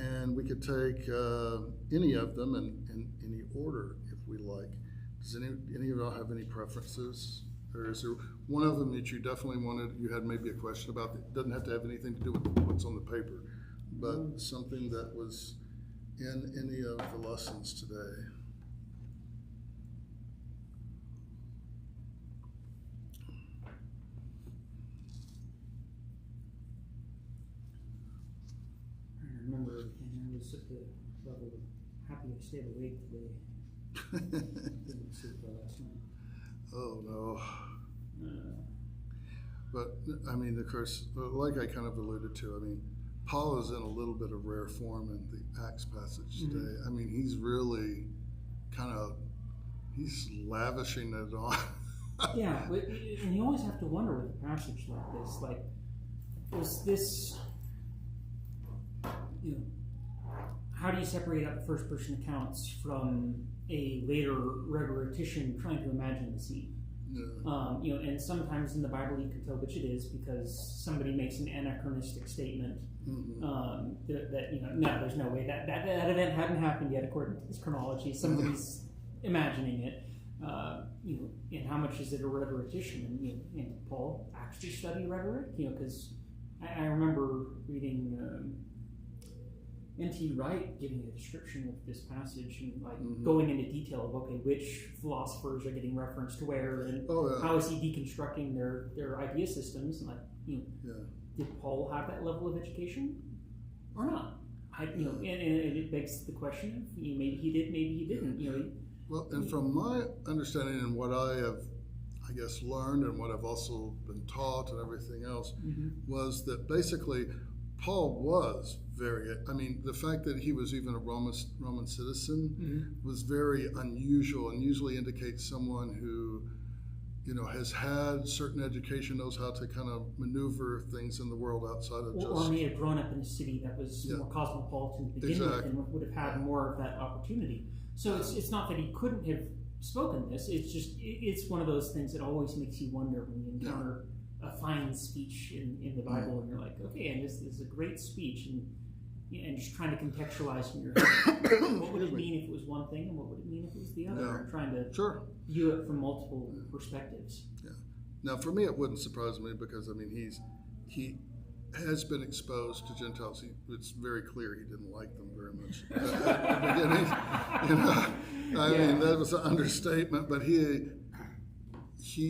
and we could take any of them in any order if we like. Does any of y'all have any preferences? Or is there one of them that you definitely you had maybe a question about that doesn't have to have anything to do with what's on the paper, but something that was in any of the lessons today? I remember everything. I was at the level of happy I stayed awake today. Didn't sleep well last night. Oh no. But I mean, of course, like I kind of alluded to, I mean, Paul is in a little bit of rare form in the Acts passage today. I mean, he's really he's lavishing it on. Yeah, and you always have to wonder with a passage like this, like, was this, how do you separate out the first person accounts from a later rhetorician trying to imagine the scene? Yeah. And sometimes in the Bible you can tell which it is because somebody makes an anachronistic statement that no, there's no way that event hadn't happened yet according to this chronology. Somebody's imagining it. And how much is it a rhetorician? And Paul actually study rhetoric? Because I remember reading N.T. Wright giving a description of this passage and going into detail of which philosophers are getting referenced where and how is he deconstructing their idea systems and did Paul have that level of education or not? And it begs the question: maybe he did, maybe he didn't. Well, and from my understanding and what I have, I guess, learned and what I've also been taught and everything else was that basically Paul was the fact that he was even a Roman citizen was very unusual and usually indicates someone who, has had certain education, knows how to kind of maneuver things in the world outside of or may have grown up in a city that was more cosmopolitan to begin with and would have had more of that opportunity. So it's not that he couldn't have spoken this, it's just, it's one of those things that always makes you wonder when you encounter a fine speech in the Bible and you're like, okay, and this is a great speech, and just trying to contextualize in your head, what would it mean if it was one thing and what would it mean if it was the other, and trying to view it from multiple perspectives. Yeah. Now for me it wouldn't surprise me because he has been exposed to Gentiles. It's very clear he didn't like them very much at the beginning. I mean, that was an understatement, but he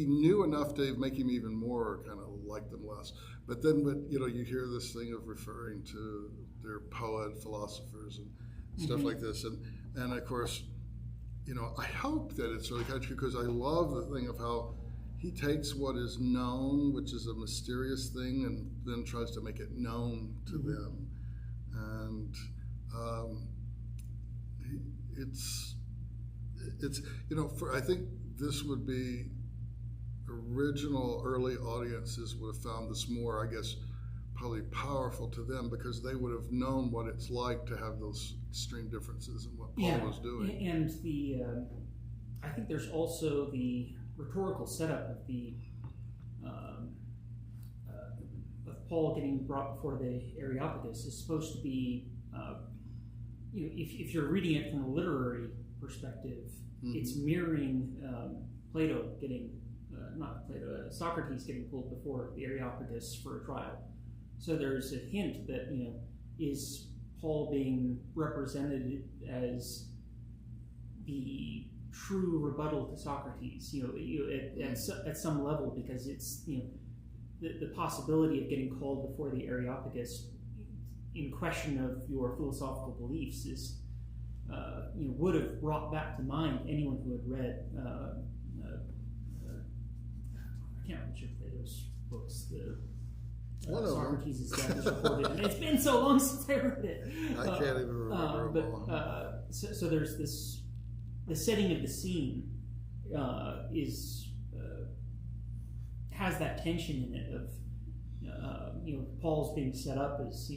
knew enough to make him even more kind of like them less. But then, you hear this thing of referring to their poet philosophers and stuff like this, and of course, I hope that it's really kind of true because I love the thing of how he takes what is known, which is a mysterious thing, and then tries to make it known to them. And I think this would be original early audiences would have found this more, I guess, probably powerful to them because they would have known what it's like to have those extreme differences in what Paul was doing. And I think there's also the rhetorical setup of of Paul getting brought before the Areopagus is supposed to be, if you're reading it from a literary perspective, it's mirroring Plato getting, not Plato, Socrates getting pulled before the Areopagus for a trial. So there's a hint that, is Paul being represented as the true rebuttal to Socrates, at some level, because it's, the possibility of getting called before the Areopagus in question of your philosophical beliefs is, would have brought back to mind anyone who had read, I can't remember Plato's books, Socrates is dead is recorded, and it's been so long since I read it. I can't even remember. So there's this, the setting of the scene has that tension in it of Paul's being set up as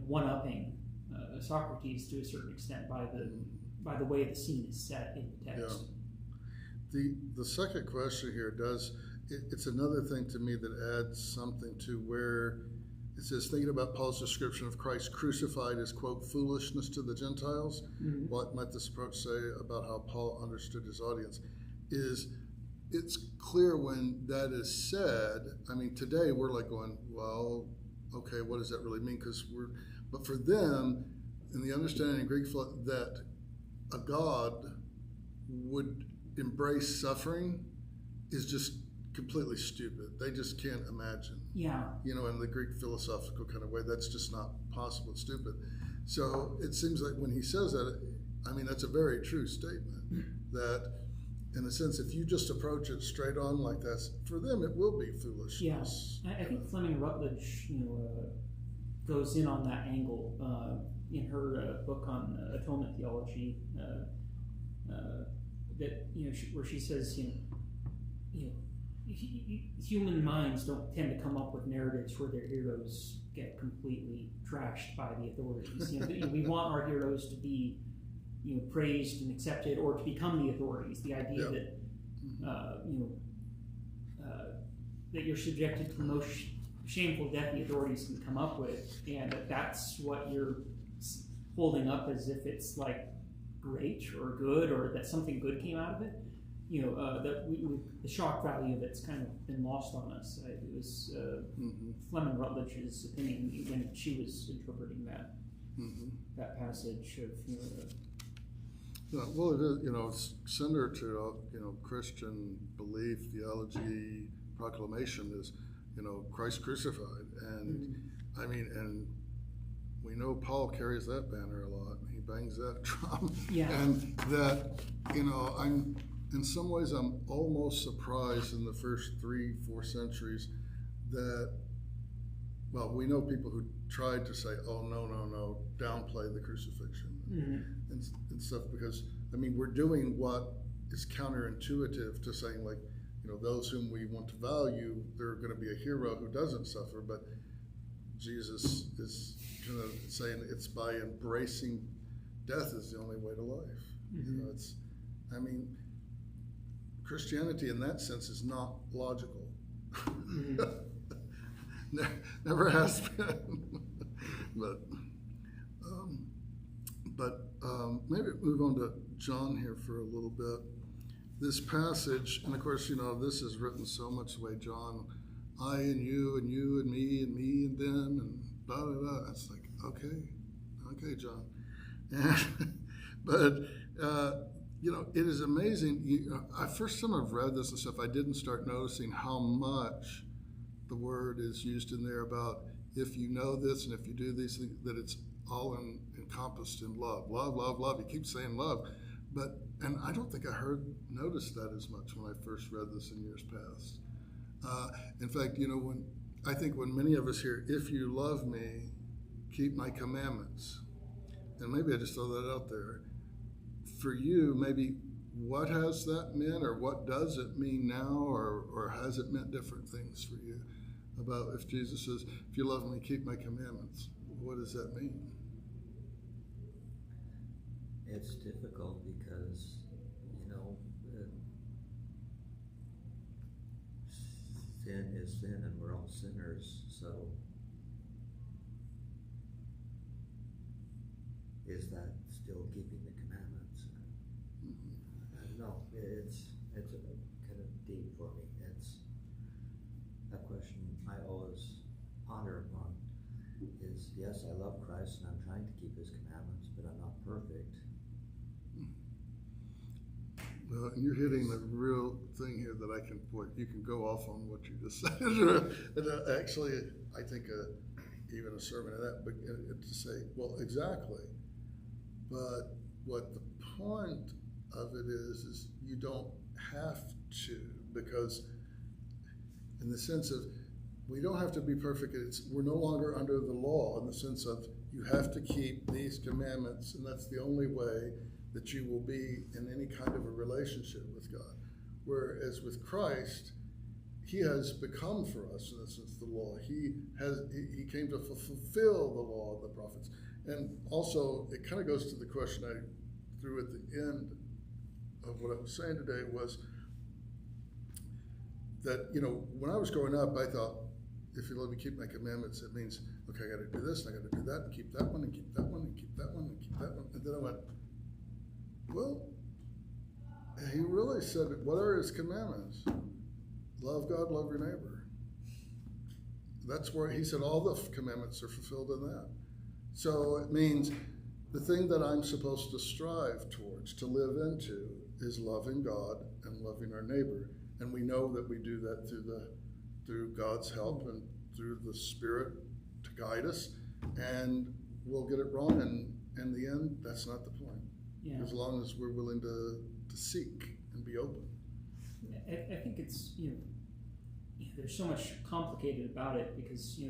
one-upping Socrates to a certain extent by the way the scene is set in the text. Yeah. The second question here it's another thing to me that adds something to where it says, thinking about Paul's description of Christ crucified as, quote, foolishness to the Gentiles, what might this approach say about how Paul understood his audience? Is it's clear when that is said. I mean, today we're like going, well, okay, what does that really mean? But for them, in the understanding in Greek that a God would embrace suffering is just completely stupid. They just can't imagine. Yeah. In the Greek philosophical kind of way, that's just not possible. It's stupid. So it seems like when he says that, I mean, that's a very true statement. That, in a sense, if you just approach it straight on like that, for them it will be foolishness. Yeah, I think Fleming Rutledge, goes in on that angle in her book on atonement theology. That where she says, human minds don't tend to come up with narratives where their heroes get completely trashed by the authorities. We want our heroes to be, praised and accepted, or to become the authorities. The idea that, that you're subjected to the most shameful death the authorities can come up with, and that's what you're holding up as if it's like great or good, or that something good came out of it. The shock value of it's kind of been lost on us. It was Fleming Rutledge's opinion when she was interpreting that passage of. Well, it is. It's similar to Christian belief, theology, proclamation is Christ crucified, and I mean, and we know Paul carries that banner a lot. He bangs that drum, and that I'm. In some ways, I'm almost surprised in the first 3-4 centuries that, well, we know people who tried to say, oh, no, downplay the crucifixion and stuff, because, I mean, we're doing what is counterintuitive to saying, like, those whom we want to value, they're going to be a hero who doesn't suffer, but Jesus is kind of saying it's by embracing death is the only way to life. I mean, Christianity in that sense is not logical. Never has been. But maybe move on to John here for a little bit. This passage, and of course, this is written so much the way John, I and you and me and them and blah, blah, blah. It's like, okay, John. But, it is amazing. First time I've read this and stuff, I didn't start noticing how much the word is used in there about if you know this and if you do these things, that it's all encompassed in love. Love. You keep saying love. And I don't think I noticed that as much when I first read this in years past. In fact, when many of us hear, if you love me, keep my commandments. And maybe I just throw that out there. For you, maybe what has that meant, or what does it mean now, or has it meant different things for you? About if Jesus says, if you love me, keep my commandments. What does that mean? It's difficult because, sin is sin and we're all sinners, so is that still keeping the commandments? No, it's a kind of deep for me. It's a question I always ponder upon is, yes, I love Christ and I'm trying to keep his commandments, but I'm not perfect. Well, you're hitting the real thing here that I can point. You can go off on what you just said. And actually, I think even a sermon of that, but to say, well, exactly. But what the point of it is you don't have to, because in the sense of we don't have to be perfect. We're no longer under the law in the sense of you have to keep these commandments, and that's the only way that you will be in any kind of a relationship with God. Whereas with Christ, he has become for us, in a sense, the law. He came to fulfill the law of the prophets. And also, it kind of goes to the question I threw at the end of what I was saying today was that, when I was growing up, I thought, if you let me keep my commandments, it means, okay, I got to do this, and I got to do that, and keep that one, and keep that one, and keep that one, and keep that one. And then I went, well, he really said, what are his commandments? Love God, love your neighbor. That's where he said all the commandments are fulfilled in that. So it means the thing that I'm supposed to strive towards, to live into, is loving God and loving our neighbor. And we know that we do that through God's help and through the Spirit to guide us. And we'll get it wrong, and in the end, that's not the point. Yeah. As long as we're willing to seek and be open. I think it's, there's so much complicated about it because,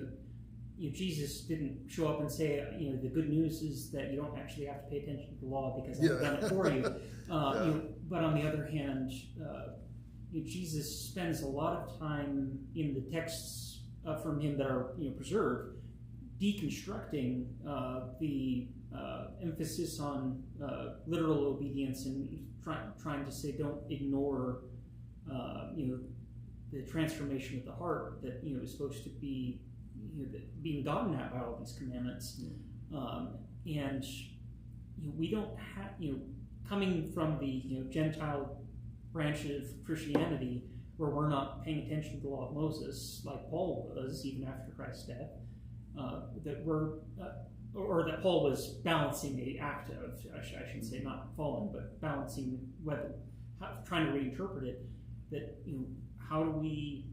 Jesus didn't show up and say, the good news is that you don't actually have to pay attention to the law because I've done it for you. But on the other hand, Jesus spends a lot of time in the texts from him that are preserved, deconstructing the emphasis on literal obedience and trying to say don't ignore the transformation of the heart that is supposed to be being gotten at by all these commandments. And we don't have coming from the Gentile branch of Christianity where we're not paying attention to the law of Moses like Paul was even after Christ's death, that we're or that Paul was balancing the act of, I should say, not fallen, but balancing trying to reinterpret it. That how do we,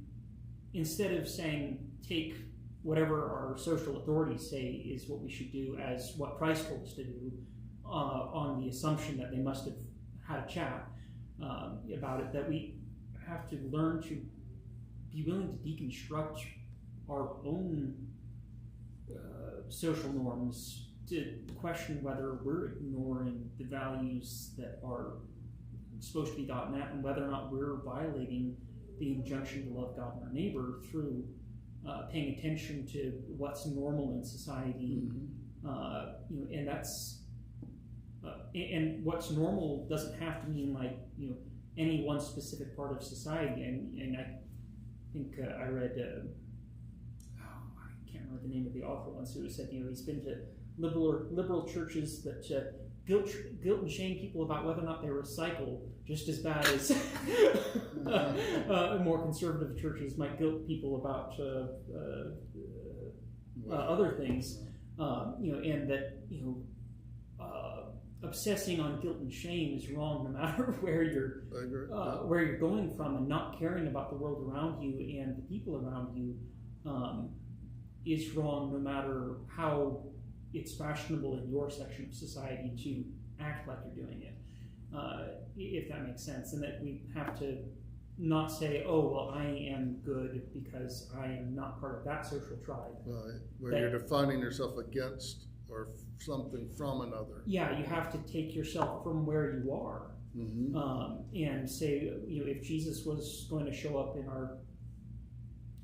instead of saying take whatever our social authorities say is what we should do as what Christ told us to do, on the assumption that they must have had a chat about it, that we have to learn to be willing to deconstruct our own social norms to question whether we're ignoring the values that are supposed to be gotten at and whether or not we're violating the injunction to love God and our neighbor through paying attention to what's normal in society. And that's and what's normal doesn't have to mean like any one specific part of society. And I think I read I can't remember the name of the author once who said he's been to liberal churches that guilt and shame people about whether or not they recycle just as bad as more conservative churches might guilt people about other things, and that obsessing on guilt and shame is wrong no matter where you're going from, and not caring about the world around you and the people around you is wrong no matter how it's fashionable in your section of society to act like you're doing it, if that makes sense. And that we have to not say, oh, well, I am good because I am not part of that social tribe. Right, where you're defining yourself against or something from another. Yeah, you have to take yourself from where you are, and say, if Jesus was going to show up in our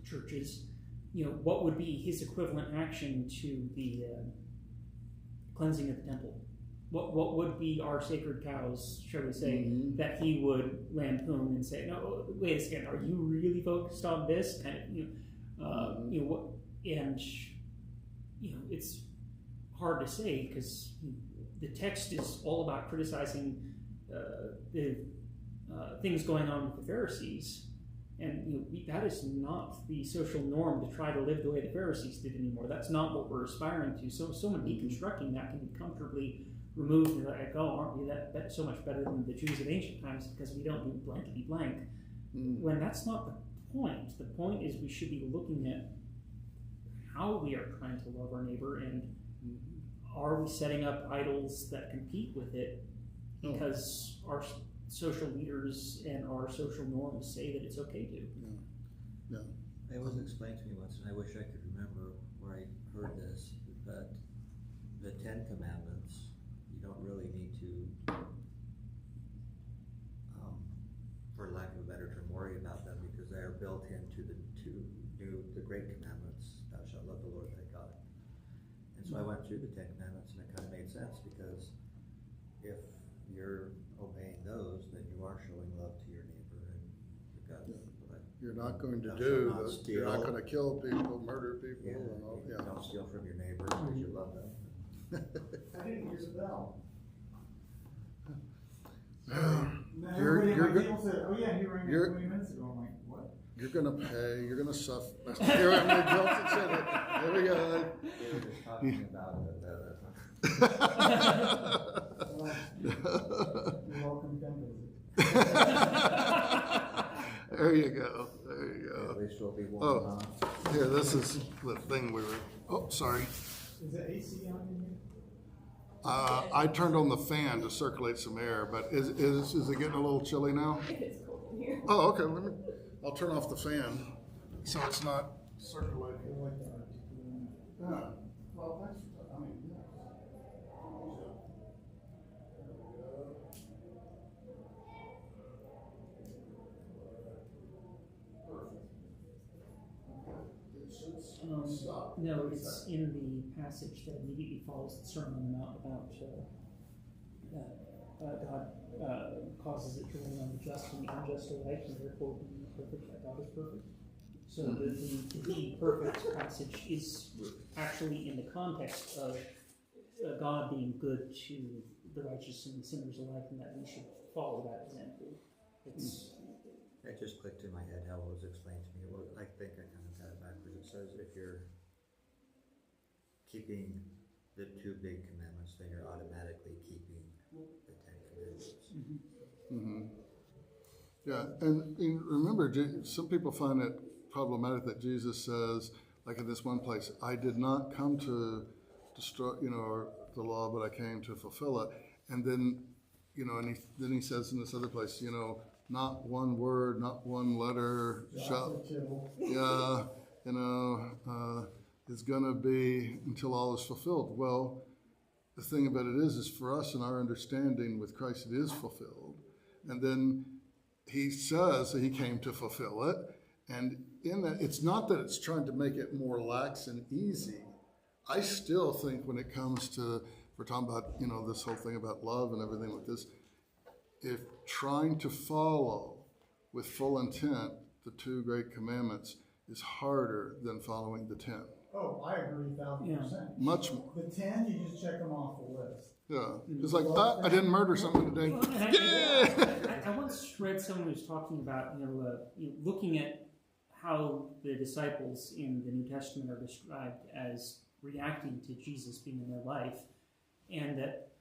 churches, what would be his equivalent action to the cleansing of the temple? What would be our sacred cows, shall we say, that he would lampoon and say, no, wait a second, are you really focused on this? Kind of, what? And it's hard to say because the text is all about criticizing the things going on with the Pharisees, and that is not the social norm to try to live the way the Pharisees did anymore. That's not what we're aspiring to. So someone deconstructing that can be comfortably removed and like, oh, aren't we that so much better than the Jews of ancient times because we don't do blankety blank? When that's not the point. The point is we should be looking at how we are trying to love our neighbor, and are we setting up idols that compete with it because our social leaders and our social norms say that it's okay to. No. It was explained to me once, and I wish I could remember where I heard this, that the Ten Commandments, you don't really need to, for lack of a better term, worry about them because they are built into the Great Commandments. Thou shalt love the Lord thy God. And so I went through the Ten Commandments, and it kind of made sense because if you're obeying those, then you are showing love to your neighbor, and God you're not going to Thou do, shalt not the, you're not steal. going to kill people, murder people, Yeah, and all, yeah. don't steal from your neighbor because you love them. I didn't hear the bell. Now You're- everybody you're at my go- table said, "Oh yeah, he rang me you're- 20 minutes ago." I'm like, "What?" You're gonna pay, you're gonna suffer. Here I'm gonna guilt and sin it. There we go. We were just talking about You're welcome, come visit. There you go, there you At go. least we'll be warm Oh, enough. here, this is the thing we were, oh, sorry. Is the AC on in here? I turned on the fan to circulate some air, but is it getting a little chilly now? It's cold in here. Oh, okay, I'll turn off the fan, so it's not circulating. I like the articulate. Yeah, well, thanks for that, yeah. Stop. No, it's in the passage that immediately follows the Sermon on the Mount about God causes it to rain on the just and the unjust alike, and therefore be perfect like God is perfect. So the be perfect passage is actually in the context of God being good to the righteous and the sinners alike, and that we should follow that example. It's It just clicked in my head how it was explained to me. Well, I think I kind of got it backwards. It says if you're keeping the 2 big commandments, then you're automatically keeping the 10 commandments. Mm-hmm. Yeah, and remember, some people find it problematic that Jesus says, like in this one place, I did not come to destroy, the law, but I came to fulfill it. And then, then he says in this other place, not one word, not one letter shall, yeah, is going to be until all is fulfilled. Well, the thing about it is for us in our understanding with Christ, it is fulfilled. And then he says that he came to fulfill it. And in that, it's not that it's trying to make it more lax and easy. I still think when it comes to, we're talking about, this whole thing about love and everything like this, if trying to follow with full intent the 2 great commandments is harder than following the 10. Oh, I agree 1,000%. Much more. The 10, you just check them off the list. Yeah. It's like, I didn't murder someone today. Well, and Yeah! I once read someone who was talking about, looking at how the disciples in the New Testament are described as reacting to Jesus being in their life, and that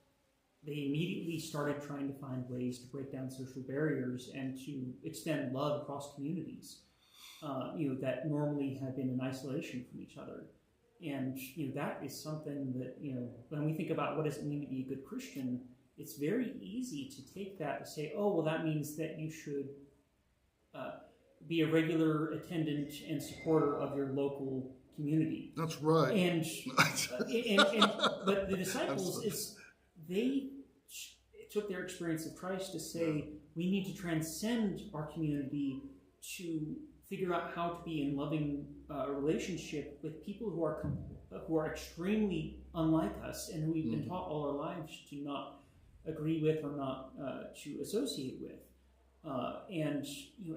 they immediately started trying to find ways to break down social barriers and to extend love across communities, that normally have been in isolation from each other. And that is something that when we think about what does it mean to be a good Christian, it's very easy to take that to say, oh, well, that means that you should be a regular attendant and supporter of your local community. That's right. And but the disciples they took their experience of Christ to say we need to transcend our community to figure out how to be in loving relationship with people who are extremely unlike us and who we've been taught all our lives to not agree with or not to associate with. And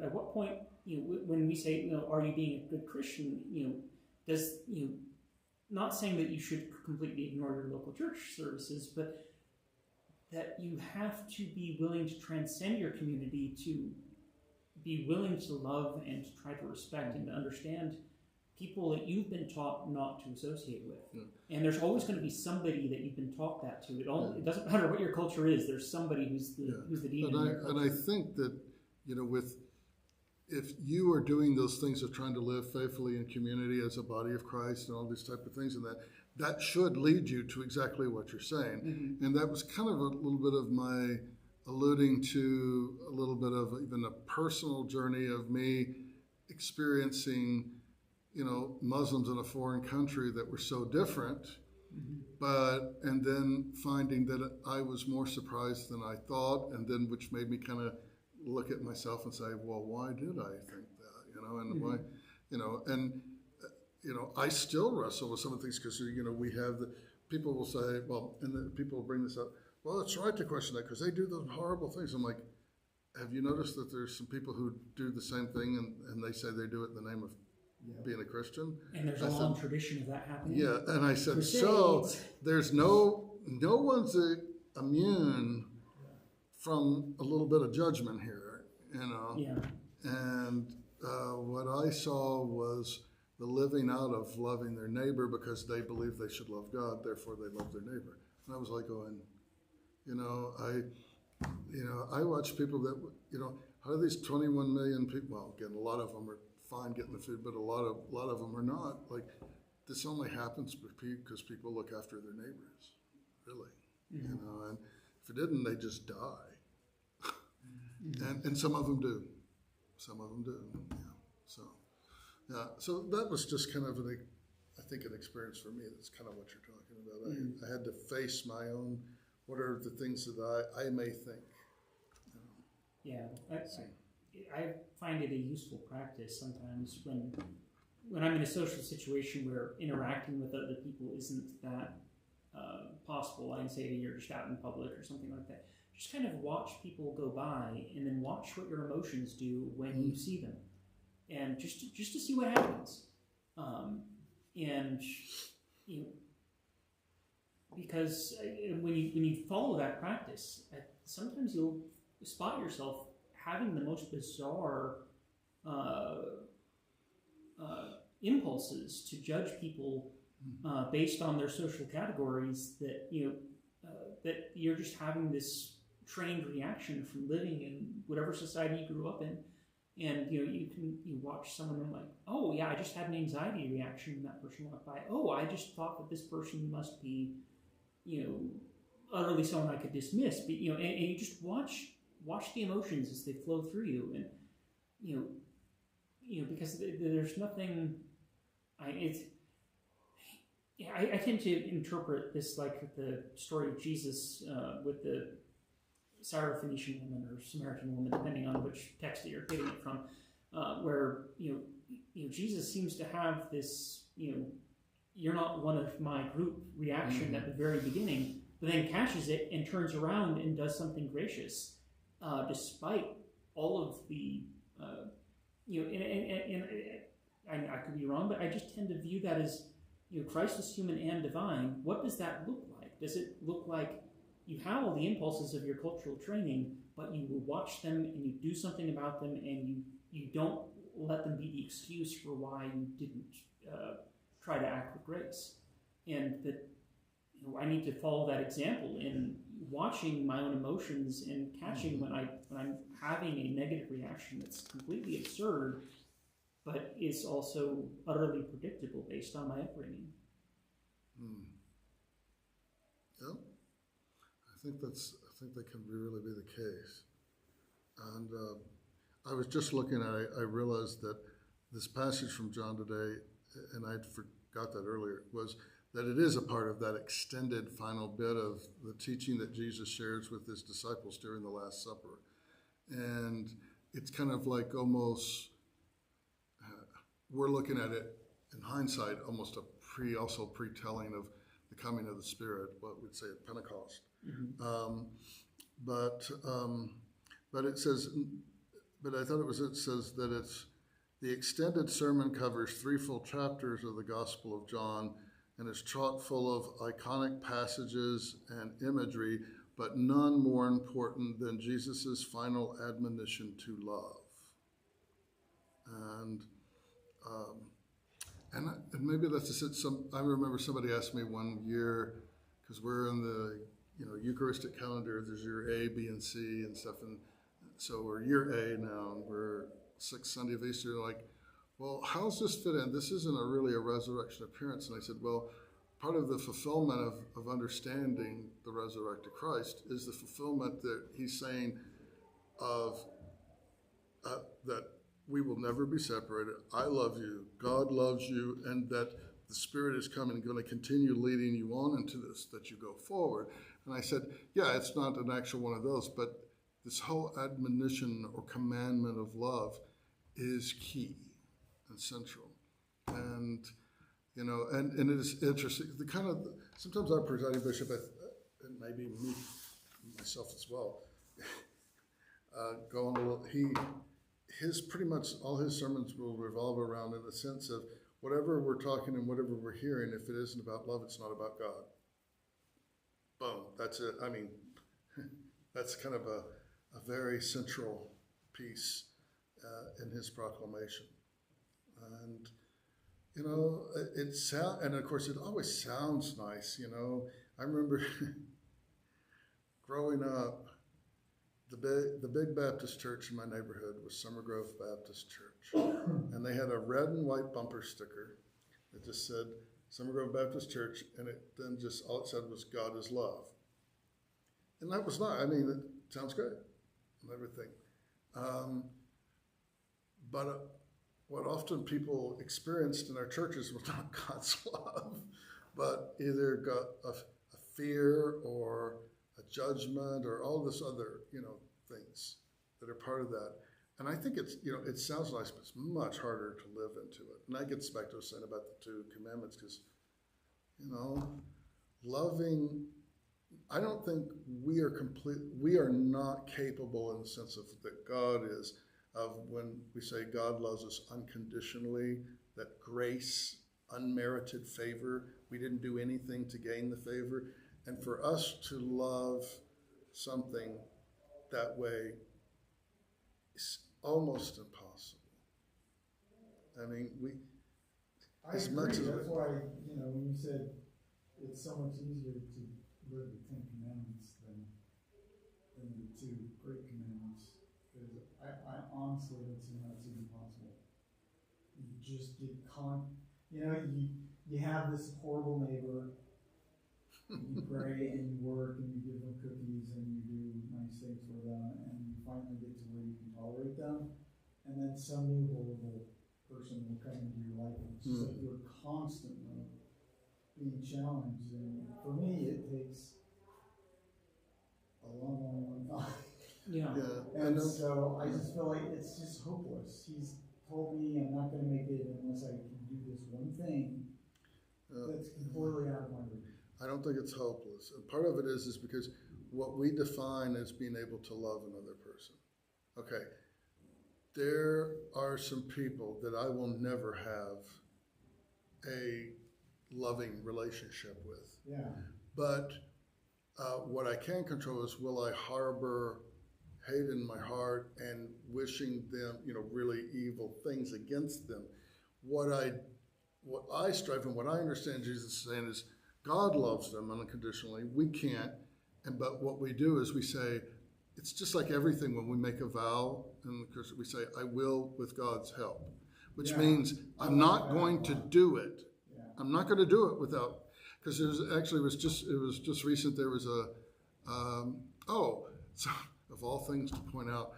at what point, when we say, are you being a good Christian? Does not saying that you should completely ignore your local church services, but that you have to be willing to transcend your community, to be willing to love and to try to respect and to understand people that you've been taught not to associate with. Yeah. And there's always going to be somebody that you've been taught that to. It doesn't matter what your culture is. There's somebody who's the demon. And I think that if you are doing those things of trying to live faithfully in community as a body of Christ and all these type of things, and that should lead you to exactly what you're saying. Mm-hmm. And that was kind of a little bit of my alluding to a little bit of even a personal journey of me experiencing, Muslims in a foreign country that were so different, and then finding that I was more surprised than I thought, and then which made me kind of look at myself and say, well, why did I think that, and why, I still wrestle with some of the things because, we have people will say, well, and then people will bring this up, well, it's right to question that because they do those horrible things. I'm like, have you noticed that there's some people who do the same thing and they say they do it in the name of being a Christian? And there's a long tradition of that happening. Yeah, and I said, Crusades. so there's no one's immune from a little bit of judgment here, you know. Yeah. And what I saw was the living out of loving their neighbor because they believe they should love God, therefore they love their neighbor. And I was like going, I watch people that, how do these 21 million people, well, again, a lot of them are fine getting the food, but a lot of them are not. Like, this only happens because people look after their neighbors, really. Mm-hmm. And if it didn't, they just die. And some of them do. Some of them do, So that was just kind of an experience for me. That's kind of what you're talking about. I had to face my own, what are the things that I may think. Yeah, I find it a useful practice sometimes when I'm in a social situation where interacting with other people isn't that possible. I can say you're just out in public or something like that. Just kind of watch people go by and then watch what your emotions do when you see them, and just to see what happens. Because when you follow that practice, sometimes you'll spot yourself having the most bizarre impulses to judge people based on their social categories. That that you're just having this trained reaction from living in whatever society you grew up in. And you watch someone and like, oh yeah, I just had an anxiety reaction when that person walked by. Oh, I just thought that this person must be, utterly someone I could dismiss. But and you just watch the emotions as they flow through you, and because there's nothing. I tend to interpret this like the story of Jesus with the Syrophoenician woman or Samaritan woman, depending on which text that you're getting it from, where Jesus seems to have this you're not one of my group reaction at the very beginning, but then catches it and turns around and does something gracious, despite all of the and I could be wrong, but I just tend to view that as Christ is human and divine. What does that look like? Does it look like you have all the impulses of your cultural training, but you will watch them and you do something about them, and you don't let them be the excuse for why you didn't try to act with grace? And that I need to follow that example in watching my own emotions and catching when I'm having a negative reaction that's completely absurd, but is also utterly predictable based on my upbringing. Yep. I think that can really be the case. And I was just looking at it, I realized that this passage from John today, and I forgot that earlier, was that it is a part of that extended final bit of the teaching that Jesus shares with his disciples during the Last Supper. And it's kind of like almost, we're looking at it in hindsight, almost also pre-telling of the coming of the Spirit, what we'd say at Pentecost. But it says, but I thought it says that it's the extended sermon covers 3 full chapters of the Gospel of John, and is chock full of iconic passages and imagery, but none more important than Jesus's final admonition to love. And maybe that's just it. I remember somebody asked me one year, because we're in the Eucharistic calendar, there's year A, B, and C and stuff, and so we're year A now, and we're 6th Sunday of Easter, like, well, how's this fit in? This isn't really a resurrection appearance. And I said, well, part of the fulfillment of understanding the resurrected Christ is the fulfillment that he's saying of that we will never be separated. I love you. God loves you. And that the Spirit is coming and going to continue leading you on into this, that you go forward. And I said, yeah, it's not an actual one of those, but this whole admonition or commandment of love is key and central. And, and it is interesting. Sometimes our presiding bishop, and maybe me, myself as well, going a little. His pretty much all his sermons will revolve around in the sense of whatever we're talking and whatever we're hearing. If it isn't about love, it's not about God. Boom. That's it. I mean, that's kind of a very central piece in his proclamation. And and of course it always sounds nice. I remember growing up, the big Baptist church in my neighborhood was Summer Grove Baptist Church, and they had a red and white bumper sticker that just said Summer Grove Baptist Church, and then just all it said was God is love, and that was not. I mean, it sounds great and everything, but what often people experienced in our churches was not God's love, but either a fear or a judgment or all this other, things that are part of that. And I think it's, it sounds nice, but it's much harder to live into it. And that gets back to what I was saying about the 2 commandments, because, loving, I don't think we are not capable in the sense of that God is, of when we say God loves us unconditionally, that grace, unmerited favor, we didn't do anything to gain the favor. And for us to love something that way is almost impossible. I mean, I as agree. much as That's why, when you said it's so much easier to live the 10 Commandments than the 2 great commandments, because I honestly don't see how it's even possible. You just get you have this horrible neighbor. You pray and you work and you give them cookies and you do nice things for them, and you finally get to where you can tolerate them, and then some new horrible person will come into your life, and it's just like you're constantly being challenged. And for me, it takes a long time. Yeah. And so I just feel like it's just hopeless. He's told me I'm not going to make it unless I can do this one thing that's completely out of my reach. I don't think it's hopeless. And part of it is because what we define as being able to love another person. Okay, there are some people that I will never have a loving relationship with. Yeah. But what I can control is, will I harbor hate in my heart and wishing them, really evil things against them? What I strive and what I understand Jesus is saying is, God loves them unconditionally. We can't. But what we do is we say, it's just like everything when we make a vow, and we say, I will with God's help, which means I'm not going to do it. Yeah. I'm not going to do it without, because it was just recent. There was so of all things to point out,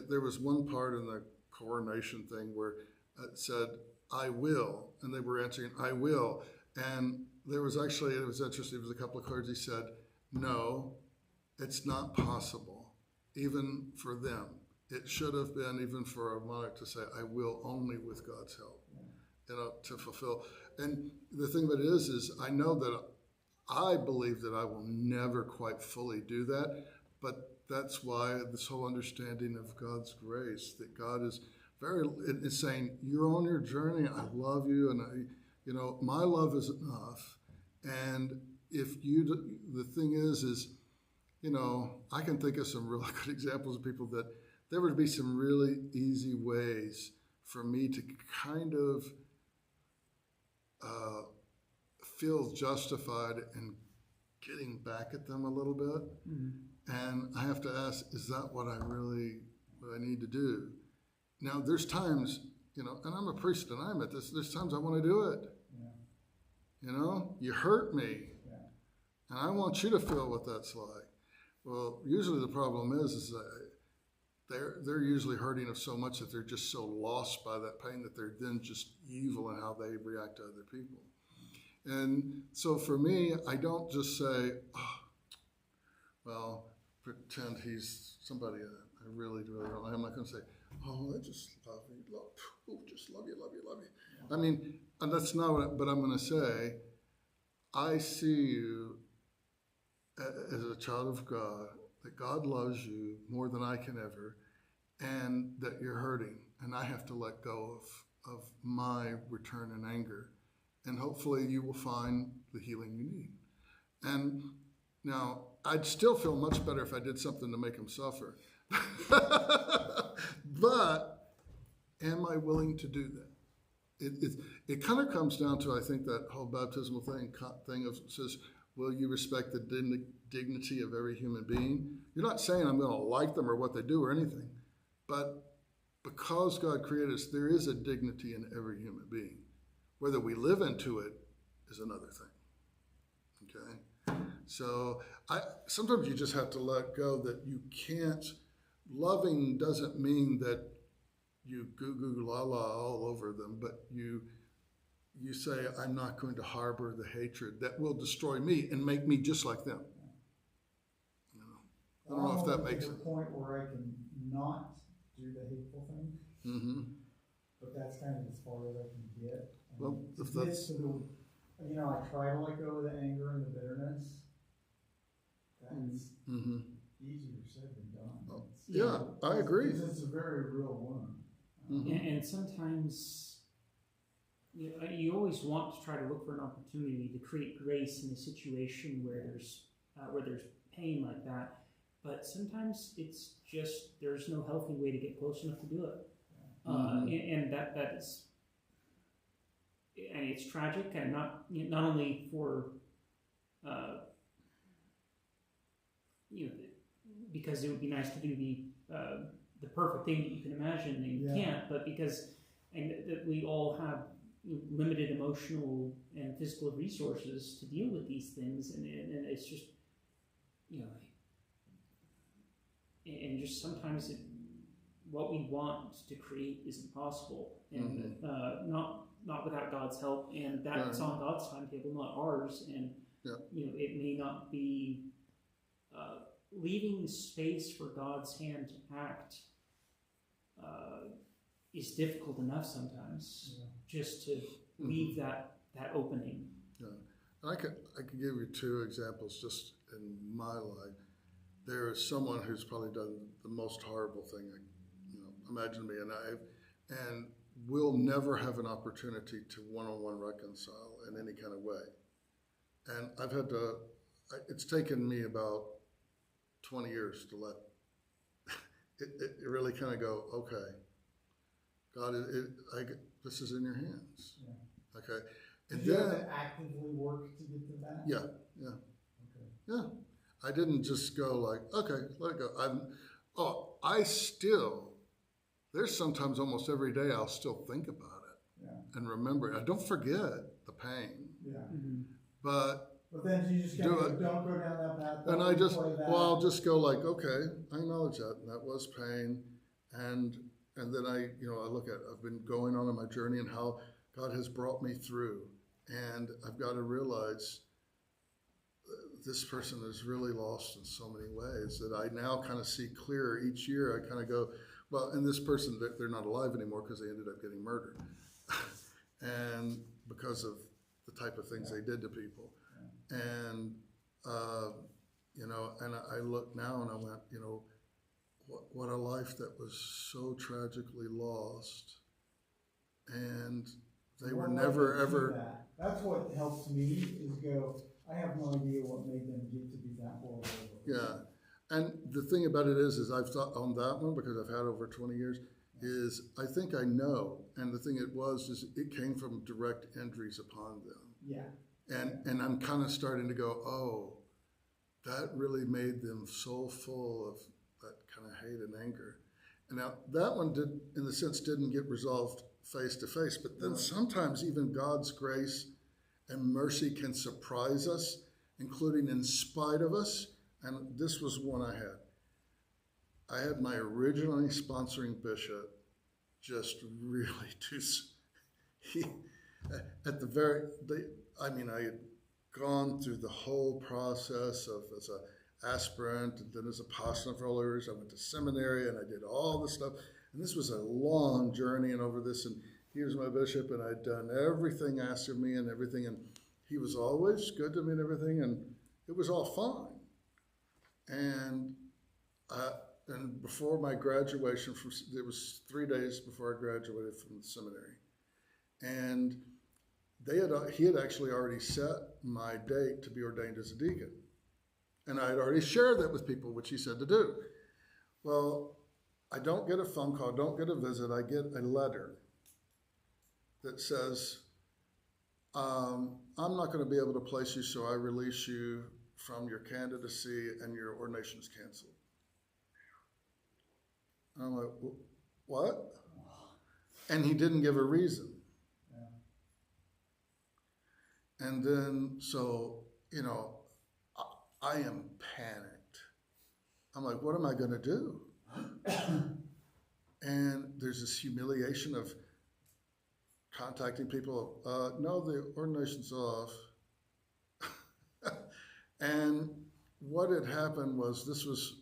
there was one part in the coronation thing where it said, I will, and they were answering, I will. And there was actually, it was interesting, there was a couple of cards he said, no, it's not possible, even for them. It should have been even for a monarch to say, I will only with God's help, to fulfill. And the thing about it is I know that I believe that I will never quite fully do that, but that's why this whole understanding of God's grace, that God is it's saying, you're on your journey, I love you, and my love is enough. And the thing is, I can think of some really good examples of people that there would be some really easy ways for me to kind of feel justified in getting back at them a little bit. Mm-hmm. And I have to ask, is that what I need to do? Now, there's times, and I'm a priest and I'm at this, there's times I want to do it. Yeah. You hurt me. Yeah. And I want you to feel what that's like. Well, usually the problem is they're usually hurting us so much that they're just so lost by that pain that they're then just evil in how they react to other people. And so for me, I don't just say, pretend he's somebody I really, really don't like. I'm not going to say, I just love you, just love you. I mean, and that's not what, but I'm going to say, I see you as a child of God, that God loves you more than I can ever, and that you're hurting, and I have to let go of my return in anger. And hopefully you will find the healing you need. And now, I'd still feel much better if I did something to make him suffer. But am I willing to do that? It kind of comes down to, I think, that whole baptismal thing of says, will you respect the dignity of every human being? You're not saying I'm going to like them or what they do or anything, but because God created us, there is a dignity in every human being. Whether we live into it is another thing. Okay? So sometimes you just have to let go that you can't. Loving doesn't mean that you goo goo la la all over them, but you say, I'm not going to harbor the hatred that will destroy me and make me just like them. You know, I don't know if that makes sense. To the point where I can not do the hateful thing, but that's kind of as far as I can get. And well, if that's I try to let go of the anger and the bitterness. That's easier said than done. I agree. It's a very real wound. And sometimes you always want to try to look for an opportunity to create grace in a situation where there's pain like that. But sometimes it's just there's no healthy way to get close enough to do it, and that is, and it's tragic, and not only for because it would be nice to do the perfect thing that you can imagine and you can't, but because that we all have limited emotional and physical resources to deal with these things, and it's just and just sometimes what we want to create isn't possible, and not without God's help, and that's on God's timetable, not ours, and it may not be leaving space for God's hand to act is difficult enough sometimes, just to leave that opening. Yeah, and I could give you two examples just in my life. There is someone who's probably done the most horrible thing, imagine me, and will never have an opportunity to one-on-one reconcile in any kind of way. And I've had to. It's taken me about 20 years to let it really kind of go, okay, God, this is in your hands. Yeah. Okay. And did you have to actively work to get to that? Yeah. Okay. Yeah. I didn't just go like, okay, let it go. There's sometimes almost every day I'll still think about it and remember it. I don't forget the pain. Yeah. But then you just don't go down that path. And I'll just go like, okay, I acknowledge that, and that was pain, and then I look at, I've been going on in my journey and how God has brought me through, and I've got to realize this person is really lost in so many ways that I now kind of see clearer each year. I kind of go, well, and this person, they're not alive anymore because they ended up getting murdered, and because of the type of things they did to people. And, and I look now and I went, what a life that was so tragically lost. And they were never, ever. That's what helps me is go, I have no idea what made them get to be that horrible. Yeah. And the thing about it is I've thought on that one, because I've had over 20 years, is I think I know. And the thing is it came from direct injuries upon them. Yeah. And I'm kind of starting to go, oh, that really made them so full of that kind of hate and anger. And now that one didn't get resolved face to face, but then sometimes even God's grace and mercy can surprise us, including in spite of us. And this was one I had. I had my originally sponsoring bishop just really I had gone through the whole process of as an aspirant and then as a pastor for all years. I went to seminary and I did all this stuff. And this was a long journey and over this. And he was my bishop and I'd done everything asked of me and everything. And he was always good to me and everything. And it was all fine. And And before my graduation it was 3 days before I graduated from the seminary, and he had actually already set my date to be ordained as a deacon, and I had already shared that with people, which he said to do. Well, I don't get a phone call, don't get a visit. I get a letter that says, I'm not going to be able to place you, so I release you from your candidacy and your ordination is canceled. And I'm like, what? And he didn't give a reason. Yeah. And then, so, I am panicked. I'm like, what am I going to do? And there's this humiliation of contacting people. No, the ordination's off. And what had happened was, this is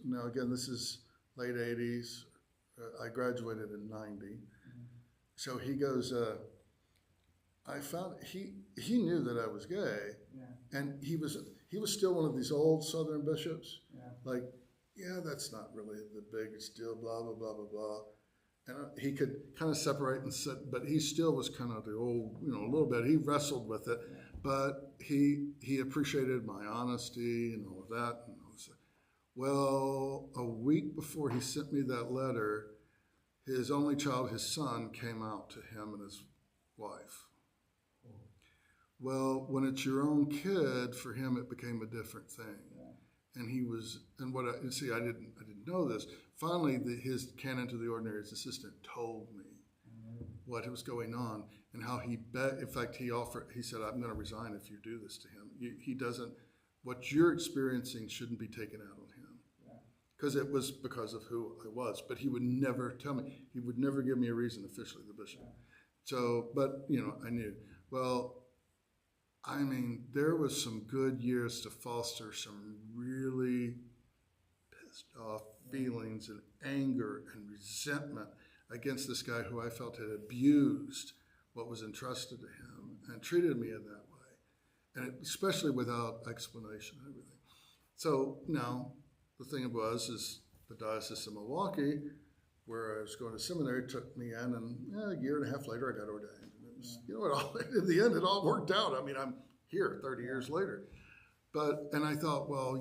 late 80s. I graduated in 90. Mm-hmm. So he goes, I found, he knew that I was gay. Yeah. And he was still one of these old Southern bishops. Yeah. Like, yeah, that's not really the biggest deal, blah, blah, blah, blah, blah. And he could kind of separate and sit, but he still was kind of the old, a little bit. He wrestled with it, yeah. But he appreciated my honesty and all of that. And I was like, well, a week before he sent me that letter, his only child, his son, came out to him and his wife. Oh. Well, when it's your own kid, for him it became a different thing. Yeah. And he was, and I didn't know this. Finally, his canon to the ordinary's assistant told me what was going on and how he in fact, he said, I'm going to resign if you do this to him. He doesn't, what you're experiencing shouldn't be taken out on him. Because it was because of who I was. But he would never tell me, he would never give me a reason officially, the bishop. So, but, I knew. Well, I mean, there was some good years to foster some really pissed off feelings and anger and resentment against this guy who I felt had abused what was entrusted to him and treated me in that way, and especially without explanation and everything. So now the thing is the Diocese of Milwaukee, where I was going to seminary, took me in, and a year and a half later I got ordained. And it was, in the end it all worked out. I mean, I'm here 30 years later. And I thought, well, I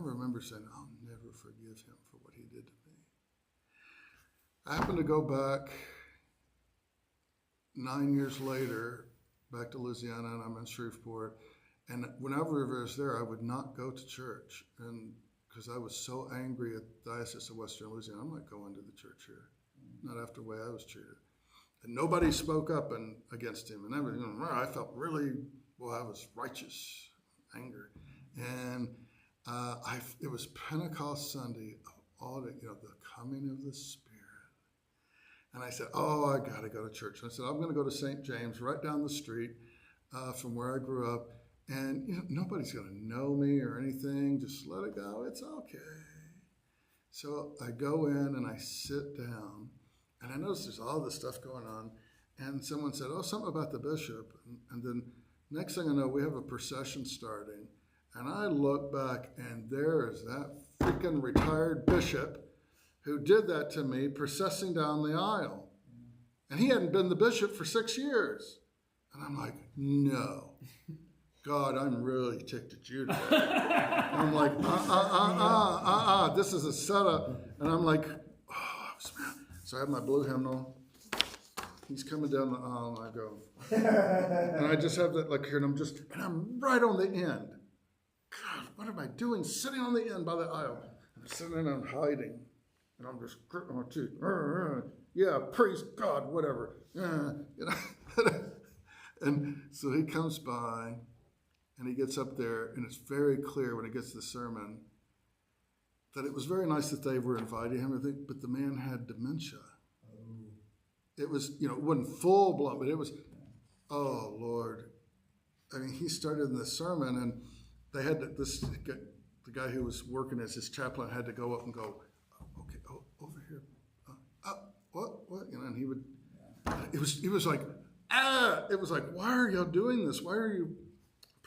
remember saying, I'll never forgive him for what he did to me. I happened to go back 9 years later, back to Louisiana, and I'm in Shreveport. And whenever I was there, I would not go to church. And because I was so angry at the Diocese of Western Louisiana, I'm not going to the church here, not after the way I was treated. And nobody spoke up against him and everything. I felt really, I was righteous, anger. And it was Pentecost Sunday, the coming of the Spirit. And I said, I got to go to church. And I said, I'm going to go to St. James, right down the street from where I grew up. And nobody's going to know me or anything. Just let it go. It's okay. So I go in and I sit down. And I noticed there's all this stuff going on. And someone said, something about the bishop. And then next thing I know, we have a procession starting. And I look back, and there is that freaking retired bishop who did that to me, processing down the aisle. And he hadn't been the bishop for 6 years. And I'm like, no. God, I'm really ticked at you today. I'm like, this is a setup. And I'm like, so I have my blue hymnal. He's coming down the aisle, and I go. And I just have that here, and I'm right on the end. God, what am I doing sitting on the end by the aisle? I'm sitting there and I'm hiding. And I'm just gritting my teeth. Yeah, praise God, whatever. And so he comes by, and he gets up there, and it's very clear when he gets to the sermon that it was very nice that they were inviting him, I think, but the man had dementia. It was, it wasn't full blown, but it was, oh Lord. I mean, he started in the sermon, and they had the guy who was working as his chaplain had to go up and go, okay, over here. What? And he would, it was like, it was like, why are y'all doing this? Why are you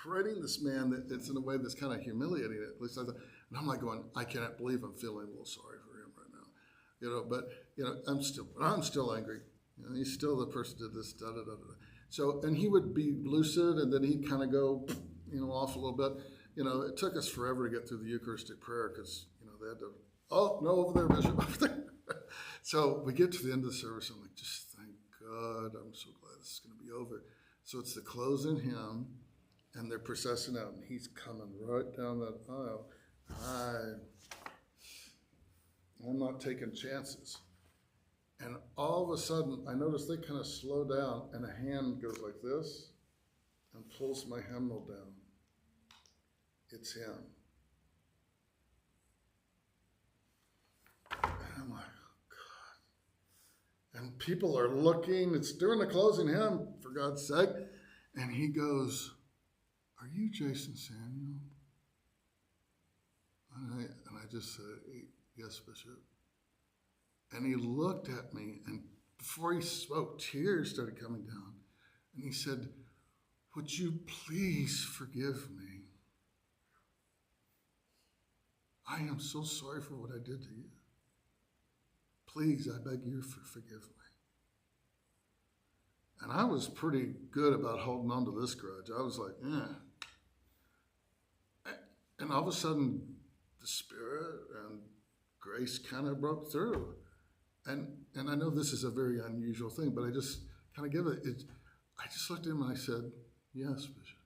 parading this man that it's in a way that's kind of humiliating. At least I thought, and I'm like going, I cannot believe I'm feeling a little sorry for him right now, but I'm still angry. He's still the person who did this, da da da da. So, and he would be lucid, and then he'd kind of go, off a little bit. It took us forever to get through the Eucharistic prayer because they had to. Oh no, over there, Bishop, over there. So we get to the end of the service. I'm like, just thank God. I'm so glad this is going to be over. So it's the closing hymn, and they're processing out, and he's coming right down that aisle. I'm not taking chances. And all of a sudden, I notice they kind of slow down, and a hand goes like this and pulls my hymnal down. It's him. And I'm like, oh, God. And people are looking. It's during the closing hymn, for God's sake. And he goes, are you Jason Samuel? And I just said, yes, Bishop. And he looked at me, and before he spoke, tears started coming down. And he said, would you please forgive me? I am so sorry for what I did to you. Please, I beg you, forgive me. And I was pretty good about holding on to this grudge. I was like, And all of a sudden, the Spirit and grace kind of broke through. And I know this is a very unusual thing, but I just kind of I just looked at him and I said, yes, Bishop,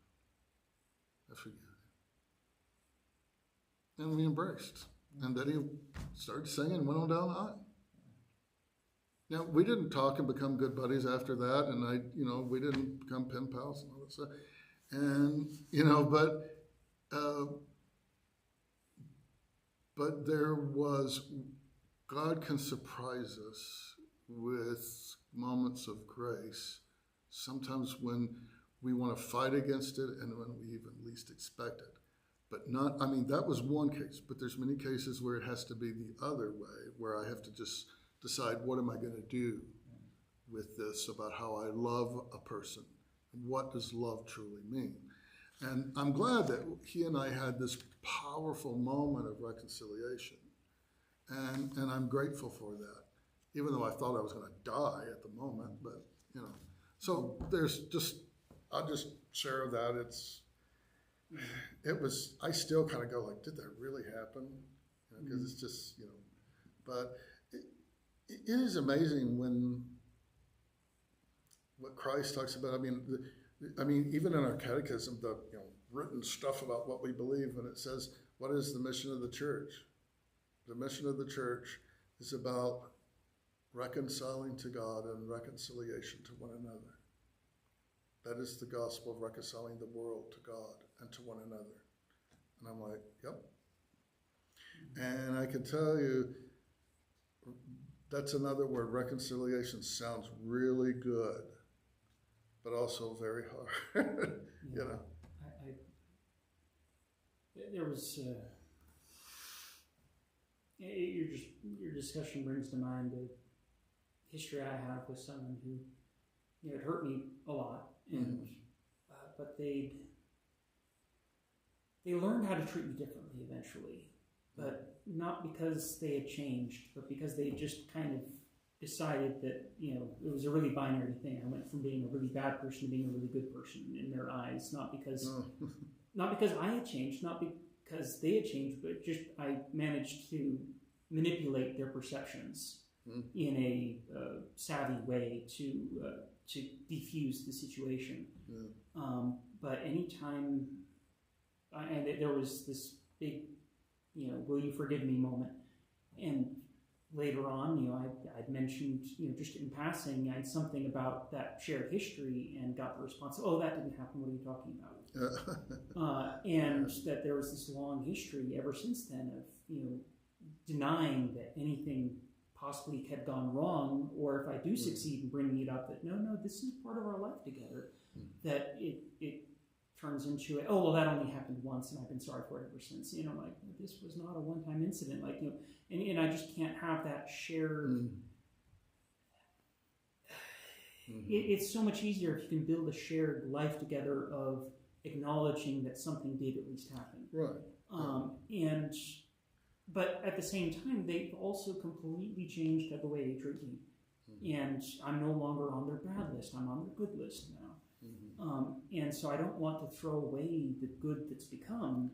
I forgive you. And we embraced. And then he started singing and went on down the aisle. Now, we didn't talk and become good buddies after that, and we didn't become pen pals and all that stuff. And, but there was, God can surprise us with moments of grace, sometimes when we want to fight against it and when we even least expect it. But that was one case, but there's many cases where it has to be the other way, where I have to just decide what am I going to do with this about how I love a person and what does love truly mean. And I'm glad that he and I had this powerful moment of reconciliation. And I'm grateful for that, even though I thought I was going to die at the moment. But, so I'll just share that. I still kind of go like, did that really happen? Because it's just, but it is amazing what Christ talks about. I mean, even in our catechism, the written stuff about what we believe, and it says, what is the mission of the church? The mission of the church is about reconciling to God and reconciliation to one another. That is the gospel of reconciling the world to God and to one another. And I'm like, yep. And I can tell you, that's another word. Reconciliation sounds really good, but also very hard. There was your discussion brings to mind the history I have with someone who it hurt me a lot, and but they learned how to treat me differently eventually, but not because they had changed, but because they just kind of decided that it was a really binary thing. I went from being a really bad person to being a really good person in their eyes, not because I had changed, not because they had changed, but just I managed to manipulate their perceptions in a savvy way to defuse the situation. But anytime, and there was this big, will you forgive me moment, and later on, I'd mentioned, just in passing, I had something about that shared history and got the response, oh, that didn't happen, what are you talking about? And that there was this long history ever since then of, denying that anything possibly had gone wrong, or if I do succeed in bringing it up, that no, this is part of our life together, that it turns into, oh, well, that only happened once, and I've been sorry for it ever since. Like, this was not a one-time incident, like, and I just can't have that shared. It's so much easier if you can build a shared life together of acknowledging that something did at least happen. Right. But at the same time, they've also completely changed the way they treat me. And I'm no longer on their bad list. I'm on their good list now. And so I don't want to throw away the good that's become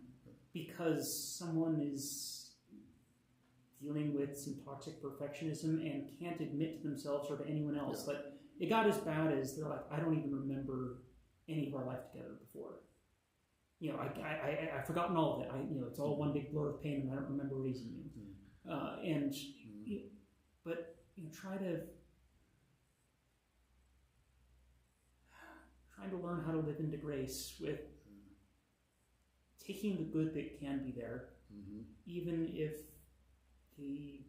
because someone is dealing with some toxic perfectionism and can't admit to themselves or to anyone else that it got as bad as they're like, I don't even remember any of our life together before. You know, I've forgotten all of it. It's all one big blur of pain, and I don't remember raising you. But trying to learn how to live into grace with taking the good that can be there, even if the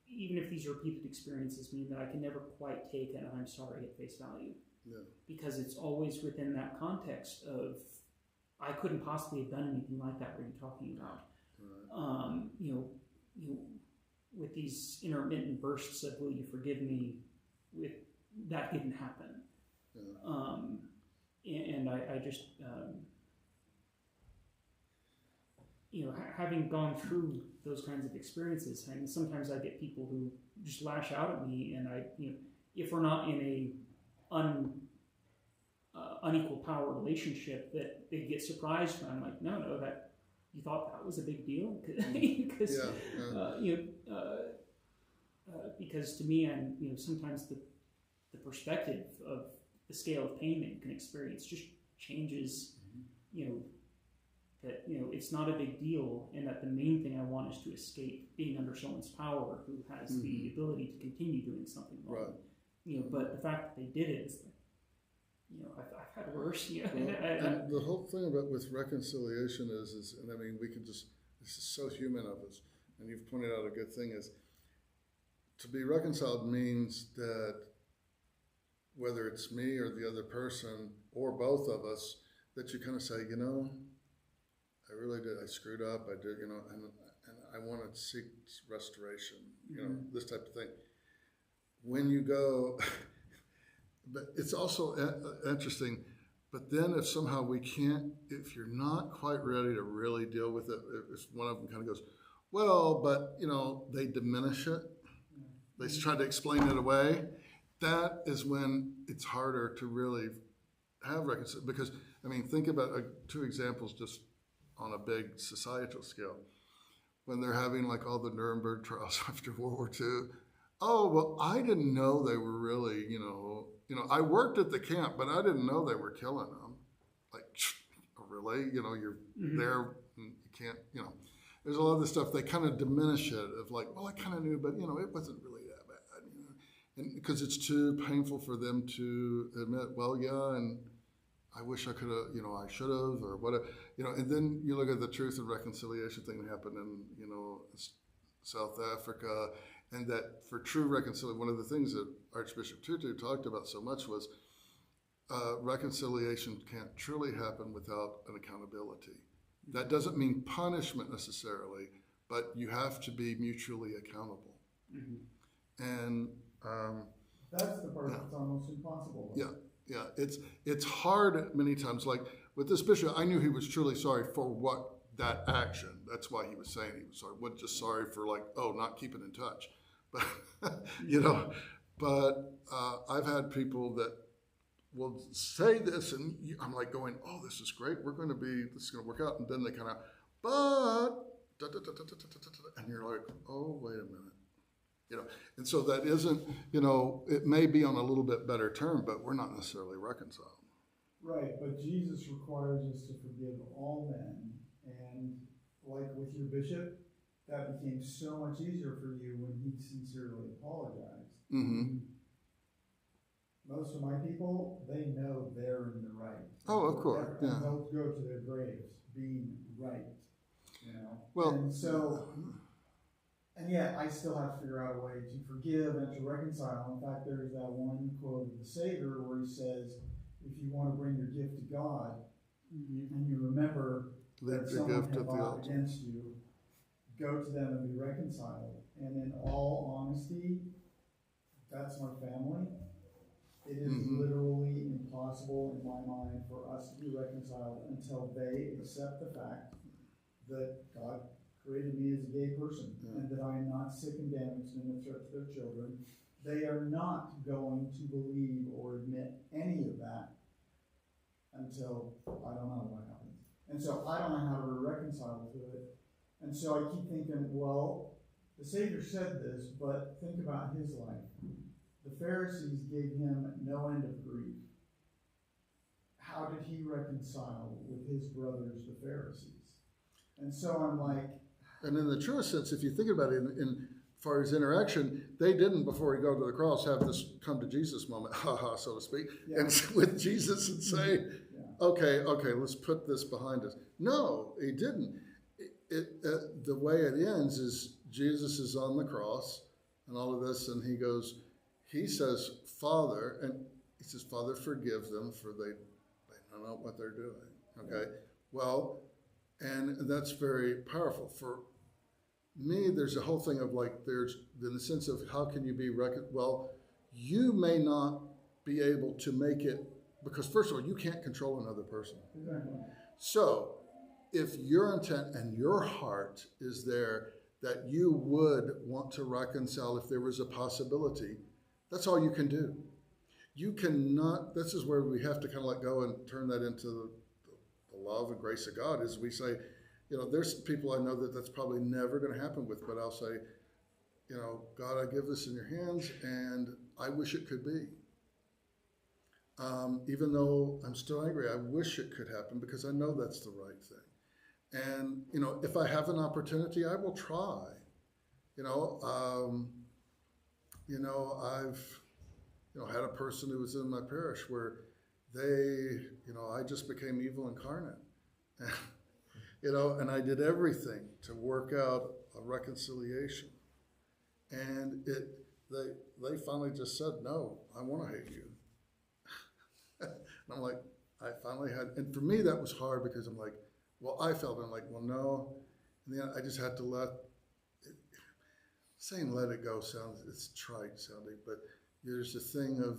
even if these repeated experiences mean that I can never quite take an I'm sorry at face value. Yeah. Because it's always within that context of I couldn't possibly have done anything like that. What are you talking about? Right. With these intermittent bursts of will you forgive me, with that didn't happen. Yeah. And I just having gone through those kinds of experiences, I mean, sometimes I get people who just lash out at me, and if we're not in a unequal power relationship, that they get surprised when I'm like, no, that you thought that was a big deal, because because to me, I'm sometimes the perspective of the scale of pain that you can experience just changes. That it's not a big deal, and that the main thing I want is to escape being under someone's power who has the ability to continue doing something wrong. Right. But the fact that they did it is, I've had worse. And the whole thing with reconciliation is, and I mean, this is so human of us, and you've pointed out a good thing is, to be reconciled means that whether it's me or the other person or both of us, that you kind of say, I really did. I screwed up. I did, and I want to seek restoration. This type of thing. When you go, but it's also interesting. But then, if somehow we can't, if you're not quite ready to really deal with it, if one of them kind of goes, well, but they diminish it. They try to explain it away. That is when it's harder to really have reconciliation. Because I mean, think about 2 examples just on a big societal scale. When they're having like all the Nuremberg trials after World War II, oh, well, I didn't know they were really, I worked at the camp, but I didn't know they were killing them. Like, really? You're there, and you can't, there's a lot of the stuff, they kind of diminish it of like, well, I kind of knew, but, it wasn't really that bad, and because it's too painful for them to admit, well, yeah, and I wish I could have, I should have, or whatever, and then you look at the Truth and Reconciliation thing that happened in, South Africa, and that for true reconciliation, one of the things that Archbishop Tutu talked about so much was reconciliation can't truly happen without an accountability. That doesn't mean punishment necessarily, but you have to be mutually accountable. And that's the part that's almost impossible. Yeah, it's hard many times. Like with this bishop, I knew he was truly sorry for that action. That's why he was saying he was sorry. Wasn't just sorry for not keeping in touch. But but I've had people that will say this, and I'm like going, oh, this is great. This is going to work out. And then they kind of, and you're like, oh, wait a minute. And so that isn't, it may be on a little bit better term, but we're not necessarily reconciled. Right, but Jesus requires us to forgive all men, and like with your bishop, that became so much easier for you when he sincerely apologized. Most of my people, they know they're in the right. Oh, of course, yeah. And they'll go to their graves being right, Well, and so... And yet, I still have to figure out a way to forgive and to reconcile. In fact, there's that one quote of the Savior where he says, if you want to bring your gift to God, and you remember that someone had fought against you, go to them and be reconciled. And in all honesty, that's my family. It is literally impossible in my mind for us to be reconciled until they accept the fact that God created me as a gay person and that I am not sick and damaged and a threat to their children. They are not going to believe or admit any of that until I don't know what happens. And so I don't know how to reconcile to it. And so I keep thinking, well, the Savior said this, but think about his life. The Pharisees gave him no end of grief. How did he reconcile with his brothers, the Pharisees? And so I'm like... And in the truest sense, if you think about it, in far as interaction, they didn't, before he go to the cross, have this come to Jesus moment, haha, so to speak, and with Jesus and say, okay, let's put this behind us. No, he didn't. The way it ends is Jesus is on the cross and all of this, and he says, Father, and he says, Father, forgive them, for they don't know what they're doing. Okay, well, and that's very powerful. For me, there's a whole thing of like, there's in the sense of how can you be well, you may not be able to make it, because first of all, you can't control another person. Exactly. So if your intent and your heart is there that you would want to reconcile if there was a possibility, that's all you can do. You cannot, this is where we have to kind of let go and turn that into the love and grace of God, is we say, there's people I know that's probably never going to happen with, but I'll say, God, I give this in your hands, and I wish it could be. Even though I'm still angry, I wish it could happen because I know that's the right thing. And, if I have an opportunity, I will try. I've had a person who was in my parish where I just became evil incarnate. And I did everything to work out a reconciliation. And they finally just said, no, I want to hate you. And I'm like, I finally had, and for me that was hard because I'm like, well, I felt, I'm like, well, no. And then I just had to saying let it go sounds, it's trite sounding, but there's a thing of,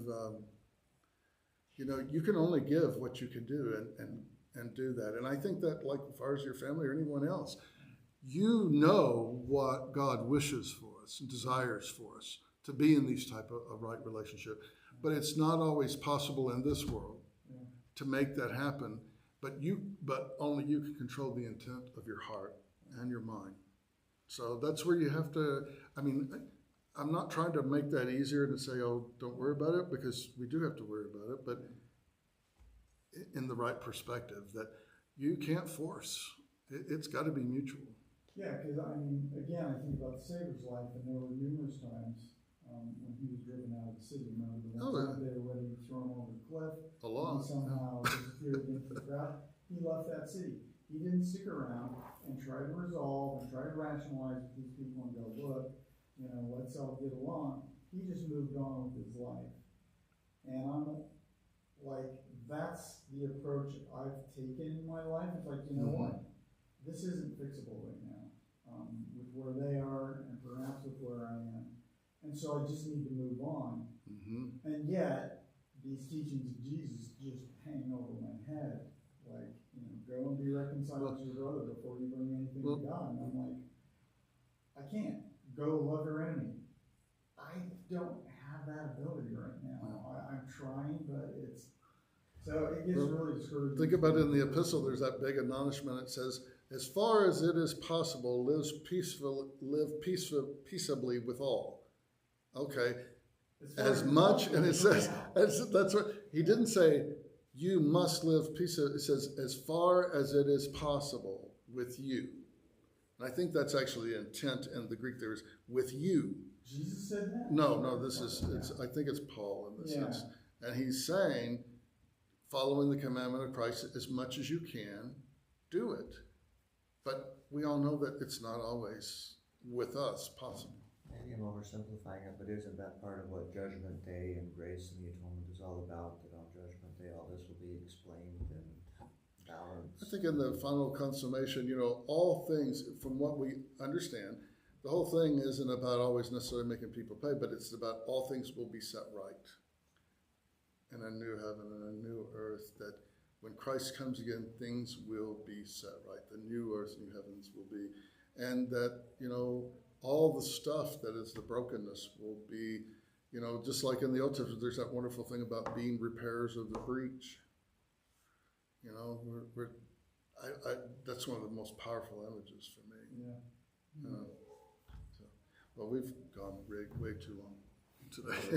you can only give what you can do and do that. And I think that, like, as far as your family or anyone else, what God wishes for us and desires for us to be in these type of right relationship. But it's not always possible in this world to make that happen. But only you can control the intent of your heart and your mind. So that's where you have to, I'm not trying to make that easier to say, oh, don't worry about it, because we do have to worry about it, but in the right perspective, that you can't force. It's got to be mutual. Yeah, because again, I think about the Savior's life, and there were numerous times when he was driven out of the city. Remember the one time they were ready to throw him over the cliff? A lot. He somehow disappeared into the crowd. He left that city. He didn't stick around and try to resolve and try to rationalize with these people and go, look, let's all get along. He just moved on with his life. And I'm like, that's the approach I've taken in my life. It's like, what? This isn't fixable right now with where they are and perhaps with where I am. And so I just need to move on. Mm-hmm. And yet, these teachings of Jesus just hang over my head. Like, go and be reconciled to your brother before you bring anything to God. And I'm like, I can't. Go love your enemy. I don't have that ability right now. I'm trying, but so it gets really discouraging. Think about it in the epistle, there's that big admonishment. It says, as far as it is possible, live peaceably with all. Okay. As much, and it says, that's what, he didn't say, you must live peaceably. It says, as far as it is possible with you. And I think that's actually the intent in the Greek there is with you. Jesus said that? No, this is, I think it's Paul in this sense. And he's saying, following the commandment of Christ as much as you can, do it. But we all know that it's not always with us possible. Maybe I'm oversimplifying it, but isn't that part of what Judgment Day and grace and the atonement is all about? That on Judgment Day all this will be explained and balanced? I think in the final consummation, all things, from what we understand, the whole thing isn't about always necessarily making people pay, but it's about all things will be set right. and a new heaven and a new earth, that when Christ comes again, things will be set right. The new earth, new heavens will be, and that, you know, all the stuff that is the brokenness will be, you know, just like in the Old Testament, there's that wonderful thing about being repairers of the breach. You know, that's one of the most powerful images for me. Yeah. So, well, we've gone way too long today.